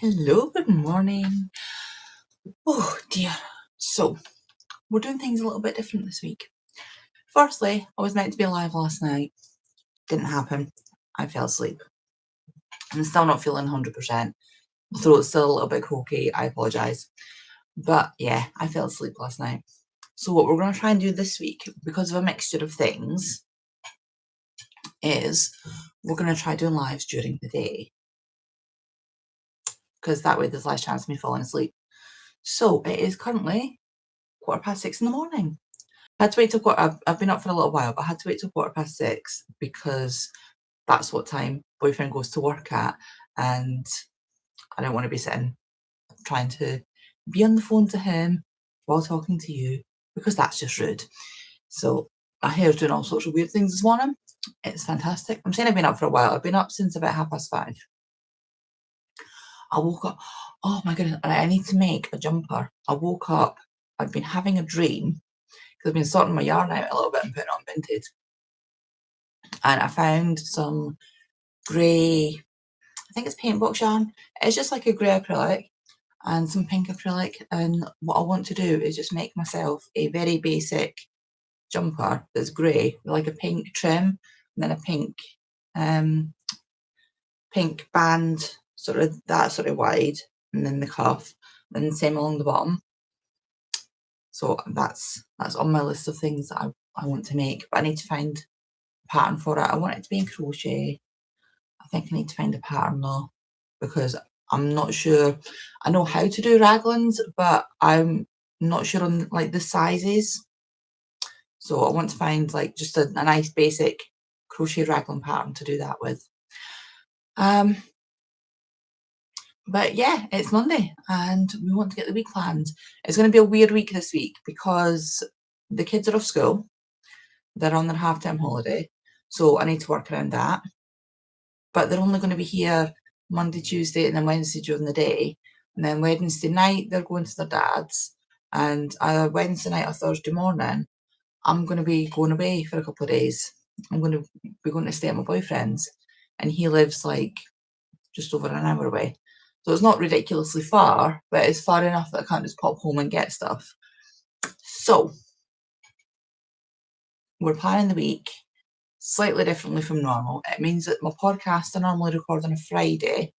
Hello, good morning. Oh dear. So, we're doing things a little bit different this week. Firstly, I was meant to be live last night. Didn't happen. I fell asleep. I'm still not feeling 100%. My throat's still a little bit croaky. I apologise. But yeah, I fell asleep last night. So, what we're going to try and do this week, because of a mixture of things, is we're going to try doing lives during the day. Because that way there's less chance of me falling asleep. So, it is currently 6:15 in the morning. I had to wait till I've been up for a little while, but I had to wait till 6:15 because that's what time boyfriend goes to work at, and I don't want to be sitting trying to be on the phone to him while talking to you because that's just rude. So my hair's doing all sorts of weird things this morning. It's fantastic. I'm saying I've been up for a while. I've been up since about 5:30. I woke up. Oh my goodness! I need to make a jumper. I woke up. I'd been having a dream because I've been sorting my yarn out a little bit and putting it on Vinted. And I found some grey, I think it's paint box yarn. It's just like a grey acrylic and some pink acrylic. And what I want to do is just make myself a very basic jumper that's grey with like a pink trim and then a pink band, sort of that sort of wide, and then the cuff, and the same along the bottom. So that's on my list of things that I want to make, but I need to find a pattern for it. I want it to be in crochet. I think I need to find a pattern though, because I'm not sure. I know how to do raglans, but I'm not sure on like the sizes. So I want to find like just a nice basic crochet raglan pattern to do that with. But yeah, it's Monday and we want to get the week planned. It's going to be a weird week this week because the kids are off school. They're on their half-term holiday. So I need to work around that. But they're only going to be here Monday, Tuesday, and then Wednesday during the day. And then Wednesday night, they're going to their dad's. And either Wednesday night or Thursday morning, I'm going to be going away for a couple of days. I'm going to be going to stay at my boyfriend's. And he lives like just over an hour away. So it's not ridiculously far, but it's far enough that I can't just pop home and get stuff. So we're planning the week slightly differently from normal. It means that my podcast I normally record on a Friday.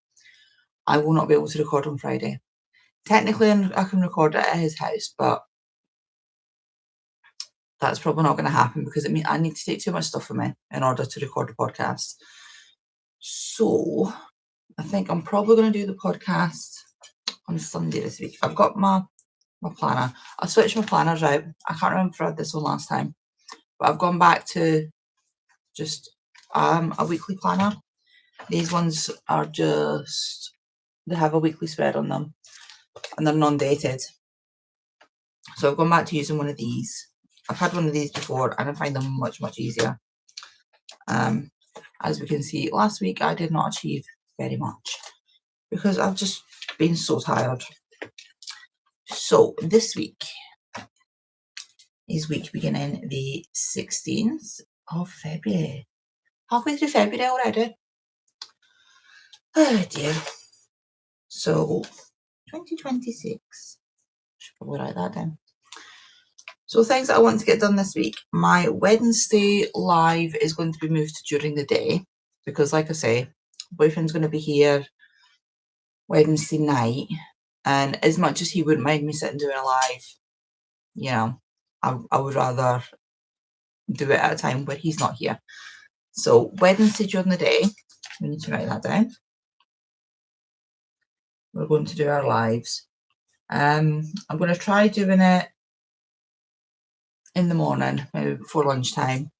I will not be able to record on Friday. Technically, I can record it at his house, but that's probably not going to happen because it means I need to take too much stuff with me in order to record a podcast. So I think I'm probably going to do the podcast on Sunday this week. I've got my planner. I switched my planners out. I can't remember if I had this one last time, but I've gone back to just a weekly planner. These ones are just, they have a weekly spread on them and they're non-dated. So I've gone back to using one of these. I've had one of these before and I find them much, much easier. As we can see, last week I did not achieve very much because I've just been so tired. So this week is week beginning the 16th of February. Halfway through February already. Oh dear. So 2026. Should probably write that down. So things that I want to get done this week. My Wednesday live is going to be moved during the day because, like I say, boyfriend's going to be here Wednesday night, and as much as he wouldn't mind me sitting doing a live, you know, I would rather do it at a time where he's not here. So Wednesday during the day, we need to write that down. We're going to do our lives. I'm going to try doing it in the morning, maybe before lunchtime,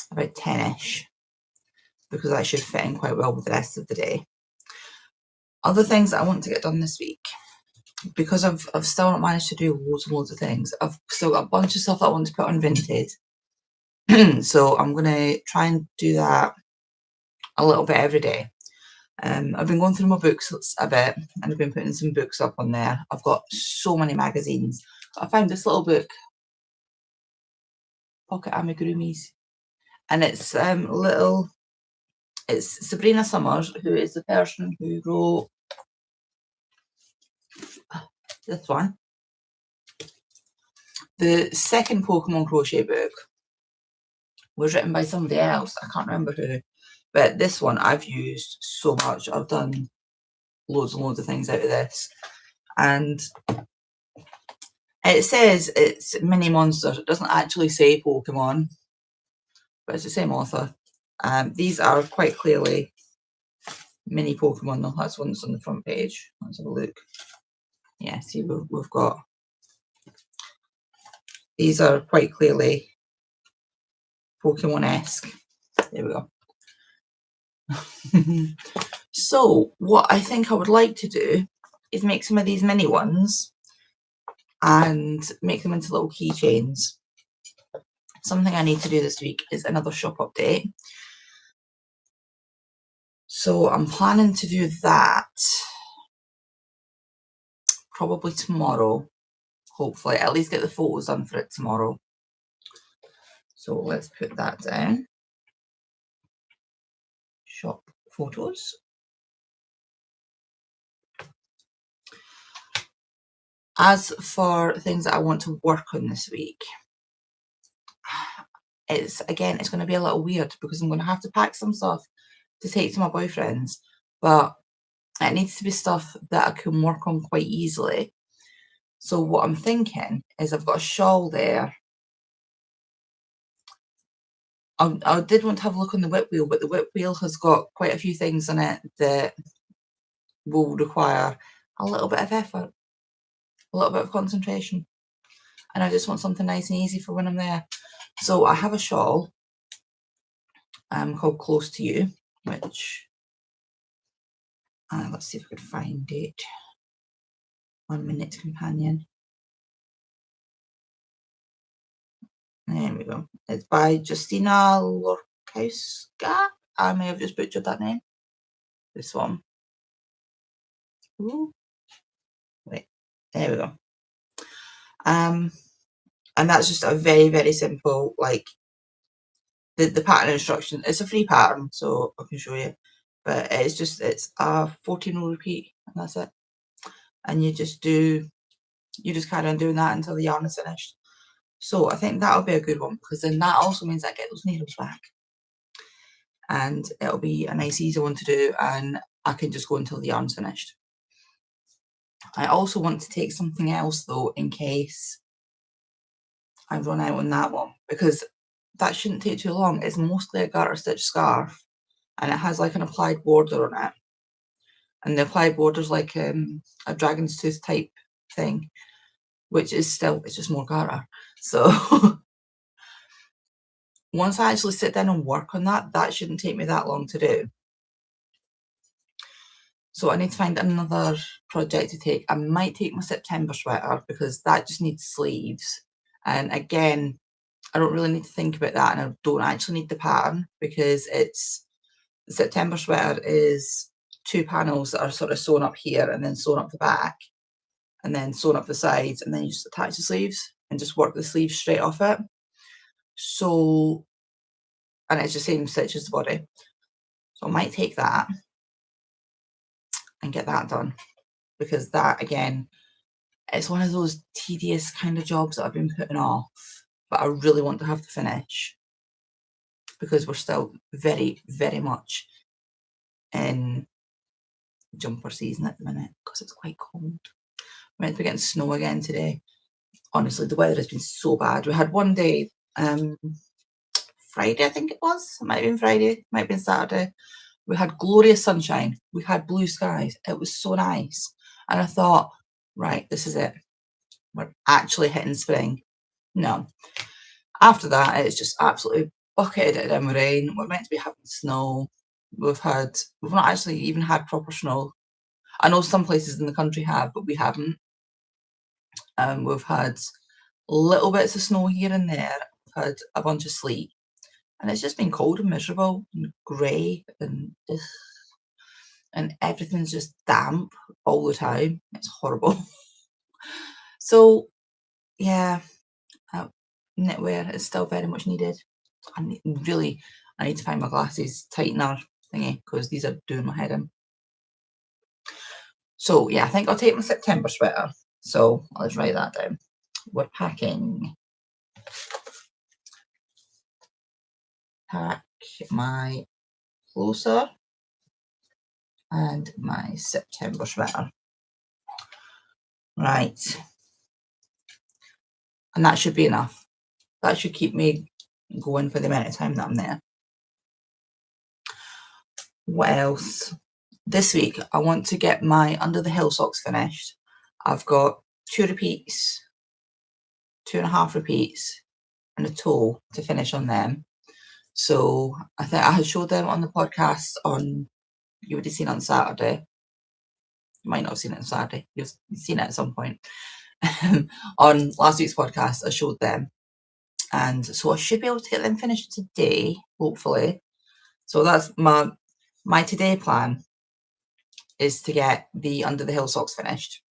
about 10ish, because that should fit in quite well with the rest of the day. Other things that I want to get done this week, because I've still not managed to do loads and loads of things. I've still got a bunch of stuff that I want to put on Vinted. So I'm going to try and do that a little bit every day. I've been going through my books a bit and I've been putting some books up on there. I've got so many magazines. I found this little book, Pocket Amigurumis, and it's it's Sabrina Summers, who is the person who wrote this one. The second Pokemon crochet book was written by somebody else. I can't remember who. But this one I've used so much. I've done loads and loads of things out of this. And it says it's Mini Monsters. It doesn't actually say Pokemon, but it's the same author. These are quite clearly mini Pokemon though. That's one that's on the front page. Let's have a look. Yeah, see, we've got... These are quite clearly Pokemon-esque. There we go. So what I think I would like to do is make some of these mini ones and make them into little keychains. Something I need to do this week is another shop update. So I'm planning to do that probably tomorrow, hopefully. At least get the photos done for it tomorrow. So let's put that down. Shop photos. As for things that I want to work on this week, it's going to be a little weird because I'm going to have to pack some stuff to take to my boyfriend's, but it needs to be stuff that I can work on quite easily. So what I'm thinking is I've got a shawl there. I did want to have a look on the whip wheel, but the whip wheel has got quite a few things in it that will require a little bit of effort, a little bit of concentration. And I just want something nice and easy for when I'm there. So I have a shawl called Close to You, which, let's see if I can find it. 1 Minute Companion. There we go. It's by Justina Lorkowska. I may have just butchered that name. This one. Ooh. Wait, there we go. And that's just a very, very simple, like, the pattern instruction. It's a free pattern, so I can show you. But it's a 14-row repeat, and that's it. And you just carry on doing that until the yarn is finished. So I think that'll be a good one, because then that also means I get those needles back. And it'll be a nice easy one to do, and I can just go until the yarn's finished. I also want to take something else though, in case I run out on that one, because that shouldn't take too long. It's mostly a garter stitch scarf, and it has like an applied border on it. And the applied border's like a dragon's tooth type thing, which is still, it's just more garter. So once I actually sit down and work on that, that shouldn't take me that long to do. So I need to find another project to take. I might take my September sweater, because that just needs sleeves. And again, I don't really need to think about that, and I don't actually need the pattern, because it's, the September sweater is 2 panels that are sort of sewn up here and then sewn up the back and then sewn up the sides, and then you just attach the sleeves and just work the sleeves straight off it. So, and it's the same stitch as the body. So I might take that and get that done, because that, again, it's one of those tedious kind of jobs that I've been putting off, but I really want to have to finish, because we're still very, very much in jumper season at the minute, because it's quite cold. We're meant to be getting snow again today. Honestly, the weather has been so bad. We had one day, Friday I think it was, it might have been Friday, might have been Saturday, we had glorious sunshine, we had blue skies, it was so nice, and I thought, right, this is it, we're actually hitting spring. No, after that it's just absolutely bucketed it in with rain. We're meant to be having snow. We've not actually even had proper snow. I know some places in the country have, but we haven't. We've had little bits of snow here and there. We've had a bunch of sleet, and it's just been cold and miserable and grey, and everything's just damp all the time. It's horrible. So yeah, knitwear is still very much needed. I need to find my glasses tightener thingy, because these are doing my head in. So yeah, I think I'll take my September sweater So let's write that down. We're packing. Pack my closer and my September sweater. Right. And that should be enough. That should keep me going for the amount of time that I'm there. What else? This week, I want to get my Under the Hill socks finished. I've got 2 repeats, 2.5 repeats, and a toe to finish on them. So I think I had showed them on the podcast on, you would have seen it on Saturday. You might not have seen it on Saturday. You've seen it at some point. On last week's podcast, I showed them. And so I should be able to get them finished today, hopefully. So that's my today plan, is to get the Under the Hill socks finished.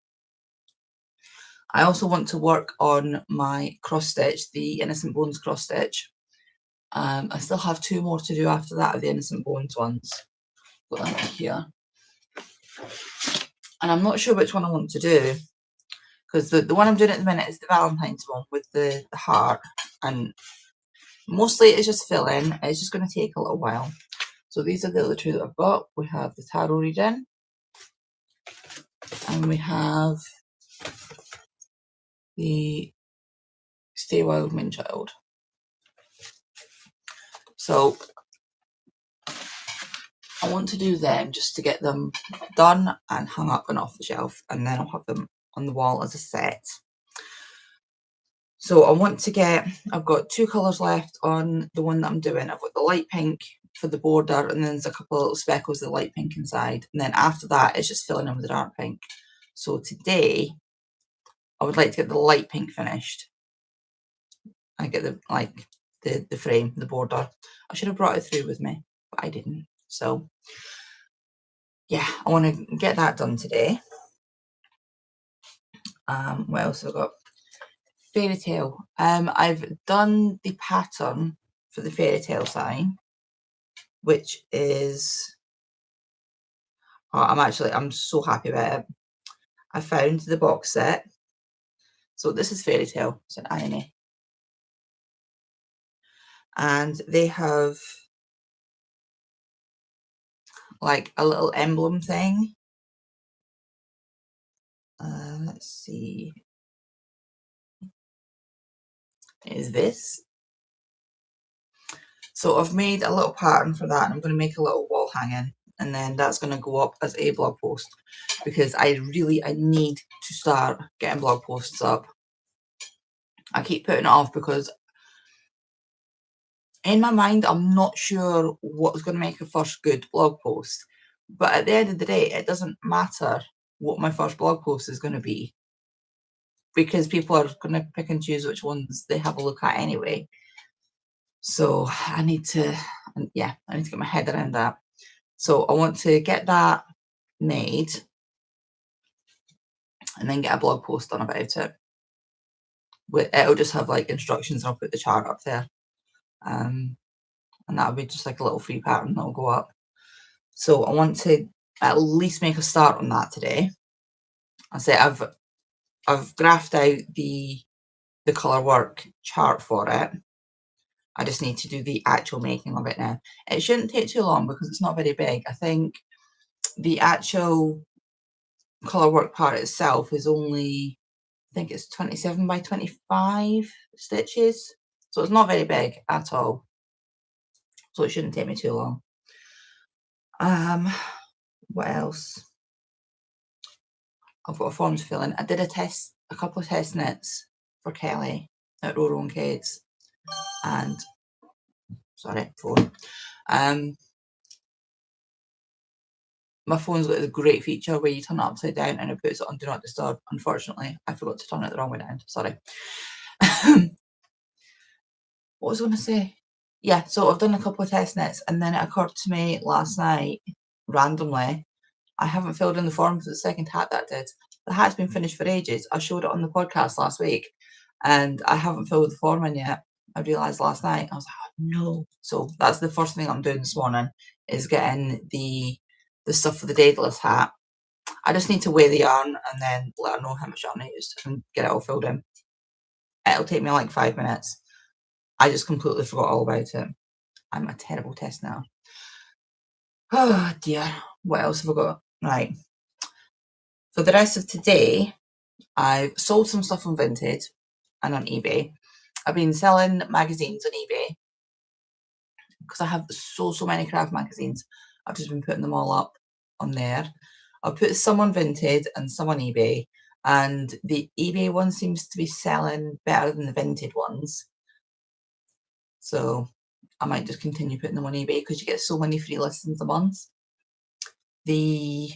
I also want to work on my cross stitch, the Innocent Bones cross stitch. I still have 2 more to do after that of the Innocent Bones ones. Got them here. And I'm not sure which one I want to do, because the one I'm doing at the minute is the Valentine's one with the heart, and mostly it's just filling. It's just going to take a little while. So these are the other 2 that I've got. We have the tarot reading, and we have the Stay Wild Moon Child. So I want to do them just to get them done and hung up and off the shelf, and then I'll have them on the wall as a set. So I want to get, I've got 2 colours left on the one that I'm doing. I've got the light pink for the border, and then there's a couple of little speckles of the light pink inside. And then after that, it's just filling in with the dark pink. So today, I would like to get the light pink finished. I get the frame, the border. I should have brought it through with me, but I didn't. So yeah, I want to get that done today. What else have I got? Fairy tale. I've done the pattern for the fairy tale sign, which is, I'm so happy about it. I found the box set. So this is fairy tale. It's an anime, and they have like a little emblem thing. Let's see. Is this? So I've made a little pattern for that, and I'm going to make a little wall hanging, and then that's going to go up as a blog post, because I need to start getting blog posts up. I keep putting it off because in my mind I'm not sure what's going to make a first good blog post, but at the end of the day it doesn't matter what my first blog post is going to be, because people are going to pick and choose which ones they have a look at anyway. So I need to get my head around that. So I want to get that made and then get a blog post done about it. It'll just have like instructions, and I'll put the chart up there. And that'll be just like a little free pattern that'll go up. So I want to at least make a start on that today. I say I've graphed out the colour work chart for it. I just need to do the actual making of it now. It shouldn't take too long because it's not very big. I think the actual colour work part itself is only, I think it's 27 by 25 stitches. So it's not very big at all. So it shouldn't take me too long. What else? I've got a form to fill in. I did a couple of test knits for Kelly at Roro and Kate's, and phone. My phone's got a great feature where you turn it upside down and it puts it on Do Not Disturb. Unfortunately, I forgot to turn it the wrong way down. Sorry. What was I going to say? Yeah, so I've done a couple of test knits, and then it occurred to me last night, randomly, I haven't filled in the form for the second hat that I did. The hat's been finished for ages. I showed it on the podcast last week, and I haven't filled the form in yet. I realised last night. I was like, oh, no. So that's the first thing I'm doing this morning, is getting the stuff for the Daedalus hat. I just need to weigh the yarn and then let her know how much yarn I used and get it all filled in. It'll take me like 5 minutes. I just completely forgot all about it. I'm a terrible test now. Oh dear, what else have I got? Right. For the rest of today, I've sold some stuff on Vinted and on eBay. I've been selling magazines on eBay because I have so many craft magazines. I've just been putting them all up on there. I've put some on Vinted and some on eBay, and the eBay one seems to be selling better than the Vinted ones. So I might just continue putting them on eBay because you get so many free listings a month. The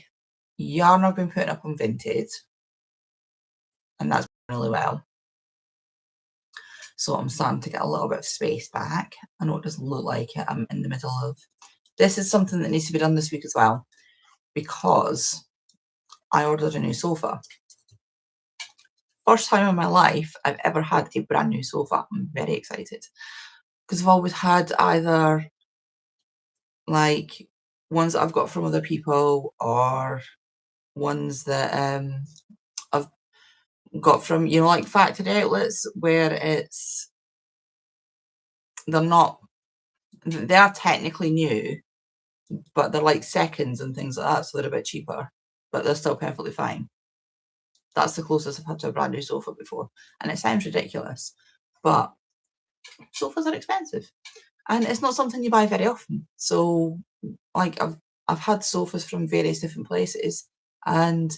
yarn I've been putting up on Vinted, and that's going really well. So I'm starting to get a little bit of space back. I know it doesn't look like it. I'm in the middle of... This is something that needs to be done this week as well, because I ordered a new sofa. First time in my life I've ever had a brand new sofa. I'm very excited because I've always had either like ones that I've got from other people or ones that I've got from, you know, like factory outlets where they are technically new, but they're like seconds and things like that, so they're a bit cheaper, but they're still perfectly fine. That's the closest I've had to a brand new sofa before, and it sounds ridiculous, but sofas are expensive, and it's not something you buy very often. So, like, I've had sofas from various different places, and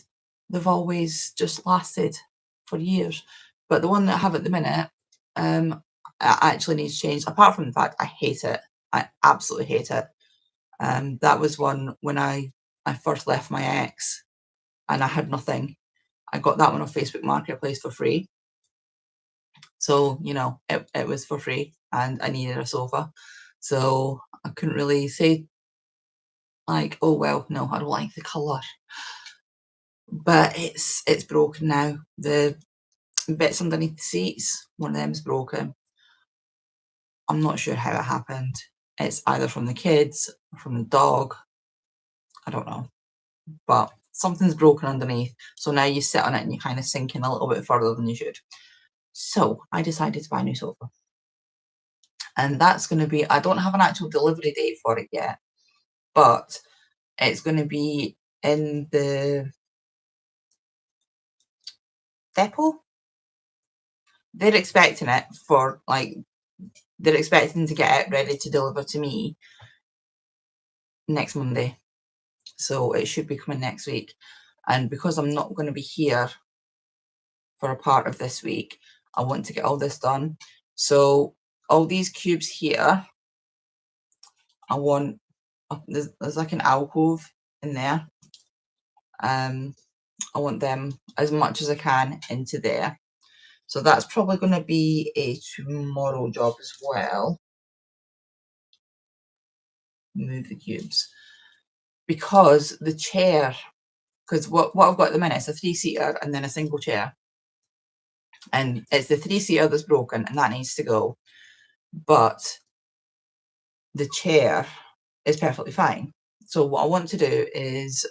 they've always just lasted for years. But the one that I have at the minute, it actually needs change. Apart from the fact I hate it, I absolutely hate it. That was one when I first left my ex, and I had nothing. I got that one off Facebook Marketplace for free. So, you know, it was for free and I needed a sofa. So I couldn't really say like, oh well, no, I don't like the colour. But it's broken now. The bits underneath the seats, one of them's broken. I'm not sure how it happened. It's either from the kids or from the dog. I don't know. But something's broken underneath. So now you sit on it and you kind of sink in a little bit further than you should. So I decided to buy a new sofa. And that's going to be, I don't have an actual delivery date for it yet, but it's going to be in the depot. They're expecting it for like, they're expecting to get it ready to deliver to me next Monday. So it should be coming next week. And because I'm not going to be here for a part of this week, I want to get all this done. So all these cubes here, I want, there's like an alcove in there. I want them as much as I can into there. So that's probably going to be a tomorrow job as well. Move the cubes. Because the chair, because what I've got at the minute is a 3-seater and then a single chair. And it's the 3-seater that's broken and that needs to go. But the chair is perfectly fine. So what I want to do is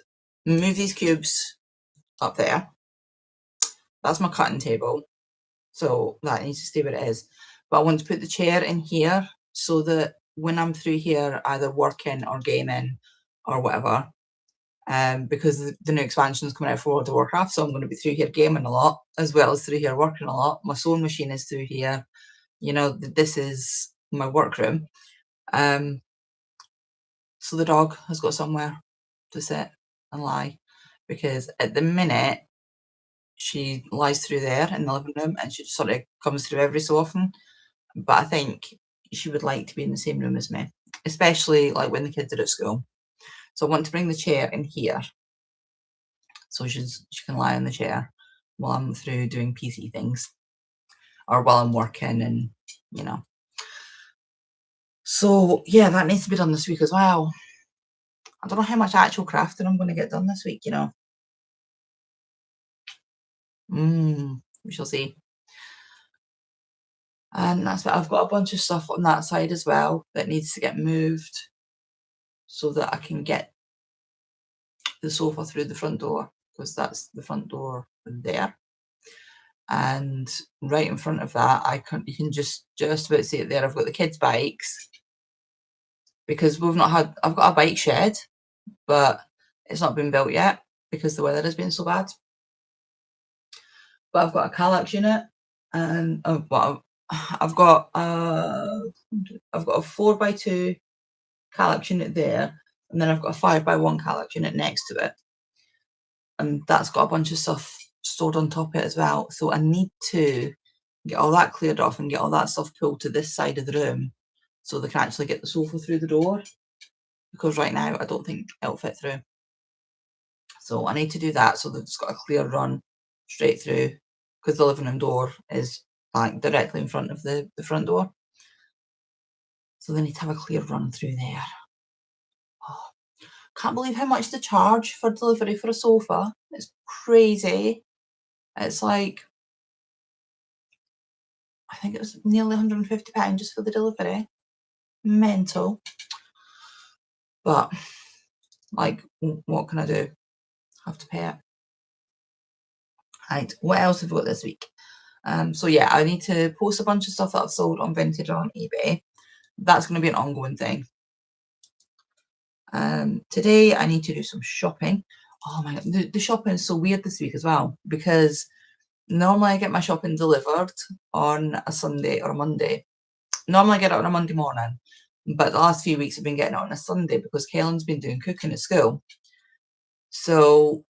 move these cubes up there. That's my cutting table. So that needs to stay where it is. But I want to put the chair in here so that when I'm through here, either working or gaming or whatever, because the new expansion is coming out for World of Warcraft, so I'm going to be through here gaming a lot, as well as through here working a lot. My sewing machine is through here. You know, this is my workroom. So the dog has got somewhere to sit and lie, because at the minute, she lies through there in the living room and she sort of comes through every so often. But I think she would like to be in the same room as me, especially like when the kids are at school. So I want to bring the chair in here so she can lie on the chair while I'm through doing PC things or while I'm working, and you know. So yeah, that needs to be done this week as well. I don't know how much actual crafting I'm going to get done this week, you know. We shall see. And that's what I've got, a bunch of stuff on that side as well that needs to get moved so that I can get the sofa through the front door. because that's the front door there. And right in front of that, you can just about see it there. I've got the kids' bikes because I've got a bike shed, but it's not been built yet because the weather has been so bad. But I've got a Kallax unit, and I've got a 4x2 Kallax unit there, and then I've got a 5x1 Kallax unit next to it, and that's got a bunch of stuff stored on top of it as well. So I need to get all that cleared off and get all that stuff pulled to this side of the room so they can actually get the sofa through the door, because right now I don't think it'll fit through. So I need to do that so they've just got a clear run straight through, because the living room door is like directly in front of the front door. So they need to have a clear run through there. Oh, can't believe how much they charge for delivery for a sofa. It's crazy. It's like, I think it was nearly £150 just for the delivery. Mental. But, like, what can I do? Have to pay it. Right, what else have we got this week? So yeah, I need to post a bunch of stuff that I've sold on Vinted on eBay. That's going to be an ongoing thing. Today I need to do some shopping. Oh my god, the shopping is so weird this week as well, because normally I get my shopping delivered on a Sunday or a Monday. Normally I get it on a Monday morning, but the last few weeks I've been getting it on a Sunday because Kaelin's been doing cooking at school. So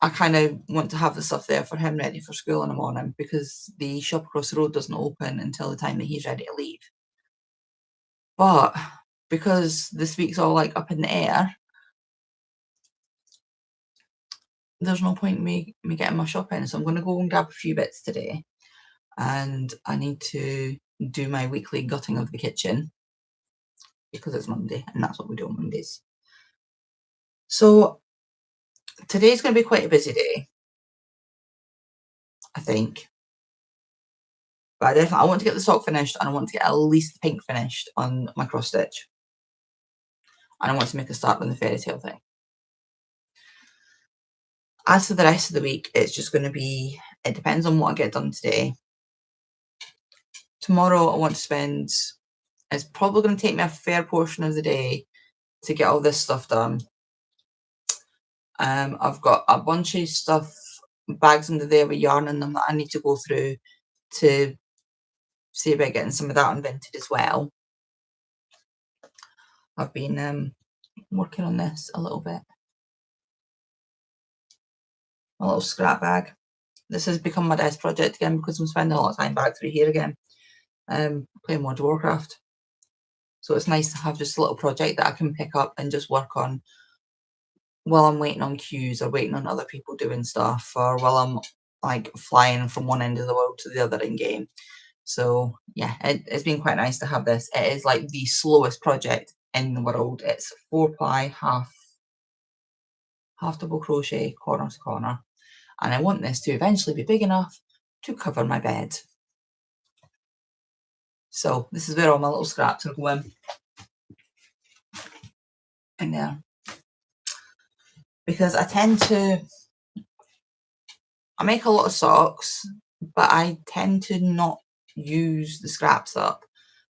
I kind of want to have the stuff there for him ready for school in the morning, because the shop across the road doesn't open until the time that he's ready to leave. But because this week's all like up in the air, there's no point in me getting my shopping. So I'm going to go and grab a few bits today, and I need to do my weekly gutting of the kitchen because it's Monday and that's what we do on Mondays. So today's going to be quite a busy day, I think. But I want to get the sock finished, and I want to get at least the pink finished on my cross stitch. And I want to make a start on the fairy tale thing. As for the rest of the week, it's just going to be, it depends on what I get done today. Tomorrow I want to spend, it's probably going to take me a fair portion of the day to get all this stuff done. I've got a bunch of stuff, bags under there with yarn in them, that I need to go through to see about getting some of that on Vinted as well. I've been working on this a little bit. A little scrap bag. This has become my desk project again because I'm spending a lot of time back through here again, playing World of Warcraft. So it's nice to have just a little project that I can pick up and just work on while I'm waiting on queues or waiting on other people doing stuff, or while I'm like flying from one end of the world to the other in game. So yeah, it's been quite nice to have this. It is like the slowest project in the world. It's 4-ply, half double crochet, corner to corner. And I want this to eventually be big enough to cover my bed. So this is where all my little scraps are going. In there. Because I make a lot of socks, but I tend to not use the scraps up.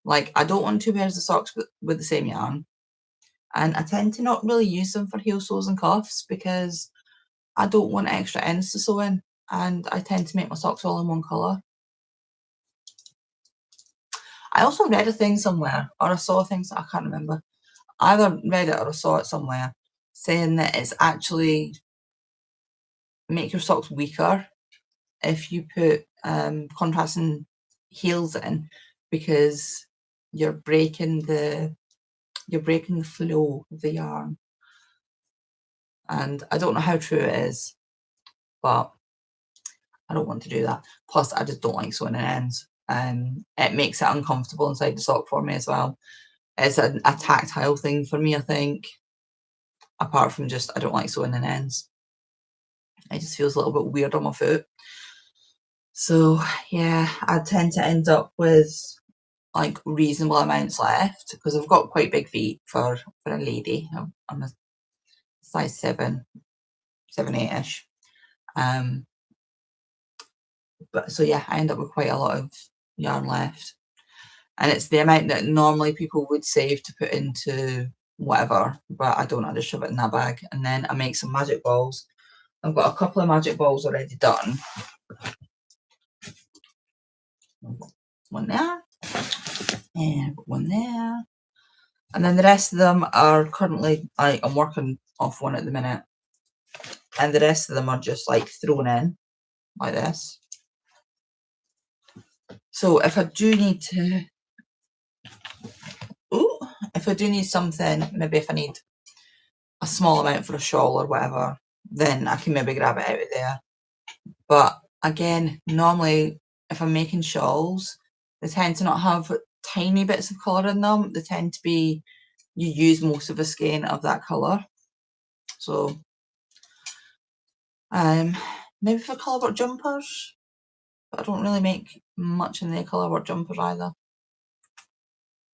Like, I don't want 2 pairs of socks with the same yarn. And I tend to not really use them for heel sews and cuffs because I don't want extra ends to sew in. And I tend to make my socks all in one colour. I also read a thing somewhere, or I saw things that I can't remember. I either read it or I saw it somewhere, saying that it's actually make your socks weaker if you put contrasting heels in, because you're breaking the flow of the yarn. And I don't know how true it is, but I don't want to do that. Plus, I just don't like sewing in ends. It makes it uncomfortable inside the sock for me as well. It's a tactile thing for me, I think. Apart from just, I don't like sewing in ends. It just feels a little bit weird on my foot. So yeah, I tend to end up with like reasonable amounts left because I've got quite big feet for a lady. I'm a size 7. 7, 8-ish. But so yeah, I end up with quite a lot of yarn left. And it's the amount that normally people would save to put into whatever, but I don't. I just shove it in that bag. And then I make some magic balls. I've got a couple of magic balls already done. One there, and one there. And then the rest of them are currently, I'm working off one at the minute. And the rest of them are just like thrown in like this. So if I do need to, if I do need something, maybe if I need a small amount for a shawl or whatever, then I can maybe grab it out of there. But again, normally if I'm making shawls, they tend to not have tiny bits of colour in them. They tend to be, you use most of the skein of that colour. So maybe for colourwork jumpers, but I don't really make much in the colourwork jumpers either.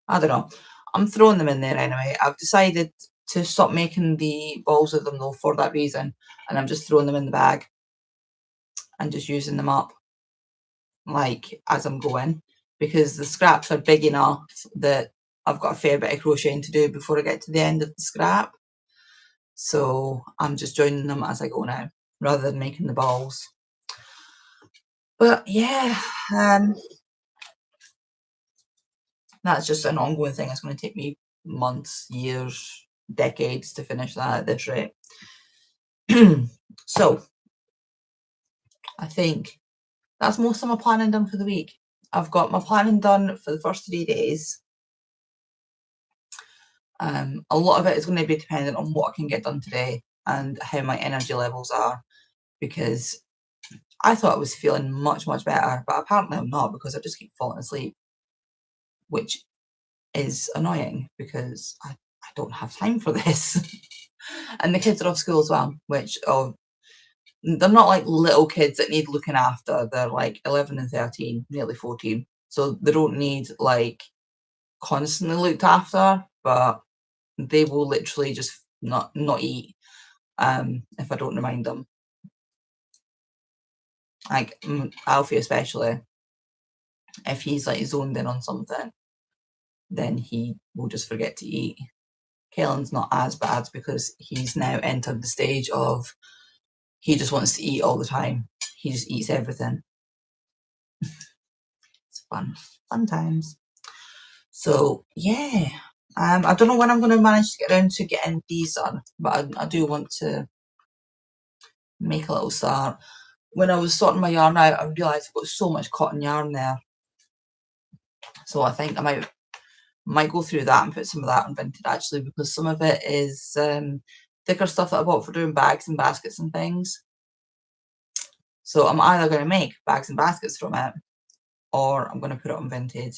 I don't know. I'm throwing them in there anyway. I've decided to stop making the balls of them though for that reason, and I'm just throwing them in the bag and just using them up like as I'm going, because the scraps are big enough that I've got a fair bit of crocheting to do before I get to the end of the scrap. So I'm just joining them as I go now, rather than making the balls. But yeah, that's just an ongoing thing. It's going to take me months, years, decades to finish that at this rate. So I think that's most of my planning done for the week. I've got my planning done for the first 3 days. A lot of it is going to be dependent on what I can get done today and how my energy levels are, because I thought I was feeling much, much better, but apparently I'm not, because I just keep falling asleep, which is annoying because I don't have time for this. And the kids are off school as well, which they're not like little kids that need looking after. They're like 11 and 13, nearly 14. So they don't need like constantly looked after, but they will literally just not eat if I don't remind them. Like Alfie especially, if he's like zoned in on something, then he will just forget to eat. Kaelin's not as bad because he's now entered the stage of he just wants to eat all the time. He just eats everything. It's fun times. So yeah, I don't know when I'm going to manage to get around to getting these done, but I do want to make a little start. When I was sorting my yarn out, I realised I've got so much cotton yarn there. So I think I might go through that and put some of that on Vinted actually, because some of it is thicker stuff that I bought for doing bags and baskets and things. So I'm either going to make bags and baskets from it, or I'm going to put it on Vinted.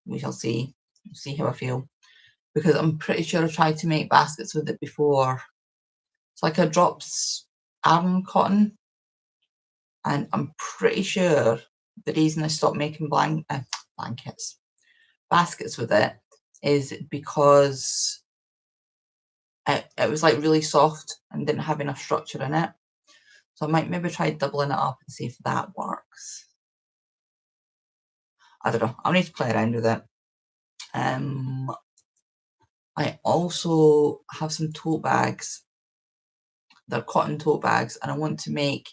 We shall see. See how I feel. Because I'm pretty sure I tried to make baskets with it before. It's like a drops Aran cotton. And I'm pretty sure the reason I stopped making baskets with it is because it was like really soft and didn't have enough structure in it. So I might maybe try doubling it up and see if that works. I don't know. I'll need to play around with it. I also have some tote bags. They're cotton tote bags, and I want to make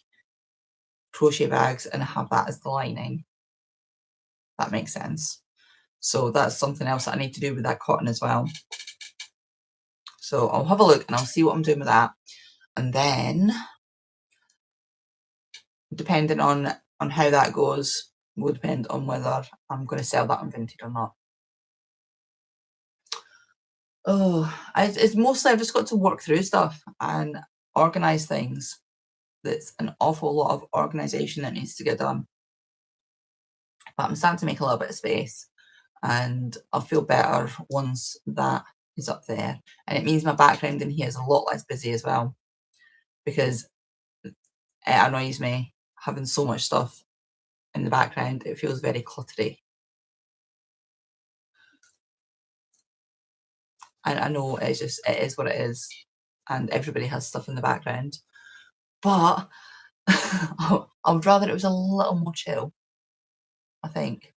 crochet bags and have that as the lining. That makes sense. So that's something else that I need to do with that cotton as well. So I'll have a look and I'll see what I'm doing with that. And then, depending on how that goes, will depend on whether I'm going to sell that on Vinted or not. It's mostly I've just got to work through stuff and organise things. That's an awful lot of organisation that needs to get done. But I'm starting to make a little bit of space, and I'll feel better once that is up there. And it means my background in here is a lot less busy as well, because it annoys me having so much stuff in the background. It feels very cluttery. And I know it is what it is, and everybody has stuff in the background. but I would rather it was a little more chill, I think.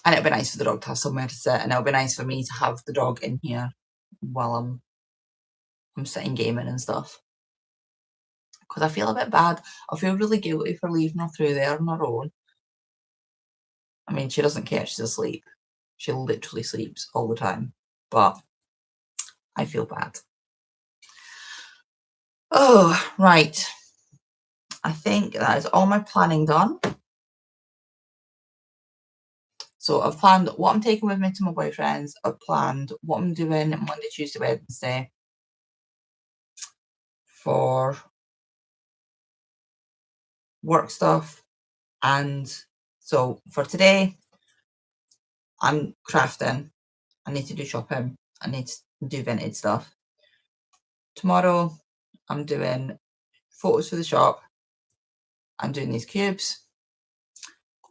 And it'd be nice for the dog to have somewhere to sit, and it'll be nice for me to have the dog in here while I'm sitting gaming and stuff. Because I feel a bit bad. I feel really guilty for leaving her through there on her own. I mean, she doesn't care, she's asleep. She literally sleeps all the time. But I feel bad. Oh, right. I think that is all my planning done. So I've planned what I'm taking with me to my boyfriend's. I've planned what I'm doing Monday, Tuesday, Wednesday for work stuff. And so for today, I'm crafting. I need to do shopping. I need to do vintage stuff. Tomorrow, I'm doing photos for the shop. I'm doing these cubes.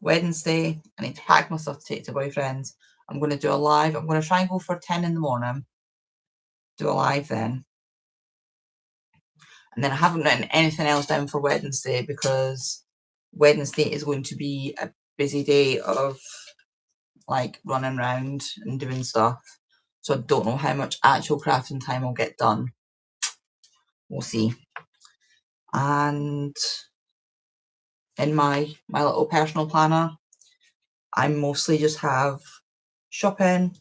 Wednesday, I need to pack my stuff to take to boyfriend's. I'm going to do a live. I'm going to try and go for 10 in the morning. Do a live then. And then I haven't written anything else down for Wednesday because Wednesday is going to be a busy day of like running around and doing stuff. So I don't know how much actual crafting time I'll get done. We'll see. And in my little personal planner, I mostly just have shopping,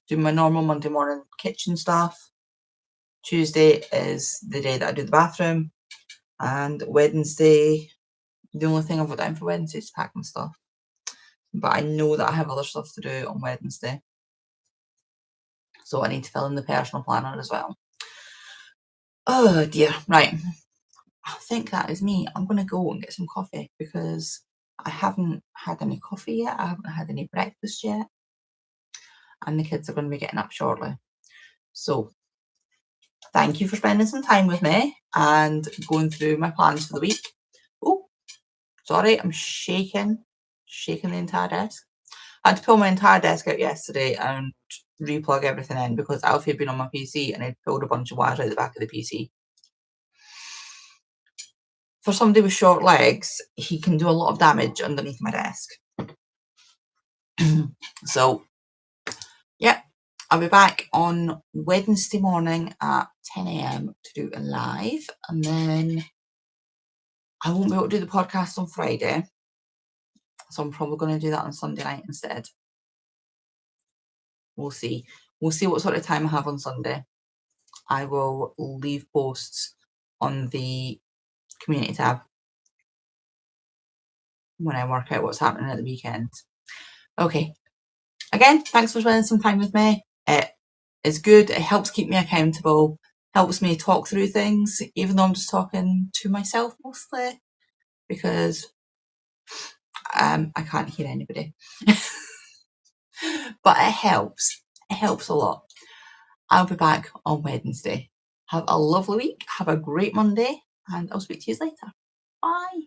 do my normal Monday morning kitchen stuff. Tuesday is the day that I do the bathroom. And Wednesday, the only thing I've got down for Wednesday is to pack my stuff. But I know that I have other stuff to do on Wednesday. So I need to fill in the personal planner as well. Oh dear, right. I think that is me. I'm going to go and get some coffee because I haven't had any coffee yet. I haven't had any breakfast yet. And the kids are going to be getting up shortly. So thank you for spending some time with me and going through my plans for the week. Oh, sorry, I'm shaking the entire desk. I had to pull my entire desk out yesterday and replug everything in because Alfie had been on my PC and I'd pulled a bunch of wires out the back of the PC. For somebody with short legs, he can do a lot of damage underneath my desk. So, yeah, I'll be back on Wednesday morning at 10 a.m. to do a live, and then I won't be able to do the podcast on Friday, so I'm probably going to do that on Sunday night instead. We'll see. We'll see what sort of time I have on Sunday. I will leave posts on the community tab when I work out what's happening at the weekend. Okay. Again, thanks for spending some time with me. It is good. It helps keep me accountable, helps me talk through things, even though I'm just talking to myself mostly, because I can't hear anybody. But it helps. It helps a lot. I'll be back on Wednesday. Have a lovely week. Have a great Monday, and I'll speak to you later. Bye.